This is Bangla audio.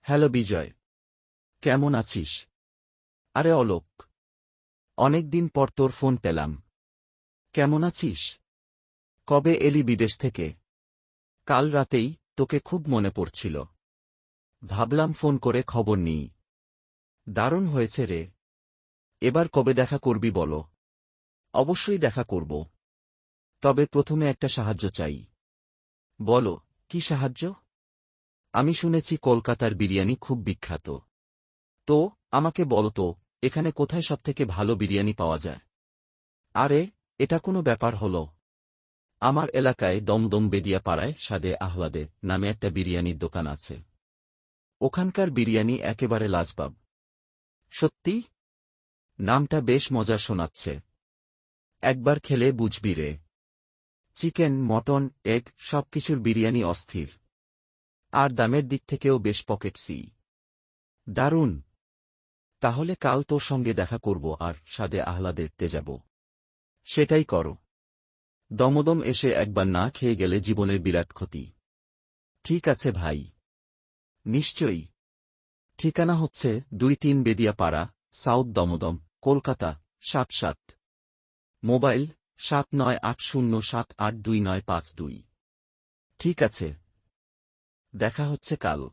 হ্যালো বিজয়, কেমন আছিস? আরে অলোক, অনেকদিন পর তোর ফোন পেলাম। কেমন আছিস? কবে এলি বিদেশ থেকে? কাল রাতেই তোকে খুব মনে পড়ছিল। ভাবলাম ফোন করে খবর নিই। দারুণ হয়েছে রে। এবার কবে দেখা করবি বলো? অবশ্যই দেখা করব। তবে প্রথমে একটা সাহায্য চাই। বলো, কি সাহায্য? আমি শুনেছি কলকাতার বিরিয়ানি খুব বিখ্যাত। তো আমাকে বলো তো, এখানে কোথায় সবথেকে ভালো বিরিয়ানি পাওয়া যায়? আরে, এটা কোনো ব্যাপার হলো? আমার এলাকায় দমদম বেদিয়াপাড়ায় স্বাদে আহ্লাদে নামে একটা বিরিয়ানির দোকান আছে। ওখানকার বিরিয়ানি একেবারে লাজবাব। সত্যি? নামটা বেশ মজার শোনাচ্ছে। একবার খেলে বুঝবি রে। চিকেন, মটন, এগ সবকিছুর বিরিয়ানি অস্থির। আর দামের দিক থেকেও বেশ পকেটসি। দারুণ। তাহলে কাল তোর সঙ্গে দেখা করব আর স্বাদে আহ্লাদে দেখতে যাব। সেটাই করো। দমদম এসে একবার না খেয়ে গেলে জীবনের বিরাট ক্ষতি। ঠিক আছে ভাই। নিশ্চয়ই। ঠিকানা হচ্ছে ২-৩ বেদিয়াপাড়া, সাউথ দমদম, কলকাতা ৭৭। মোবাইল ৭৯৮০৭৮২৯৫২। ঠিক আছে, দেখা হচ্ছে কাল।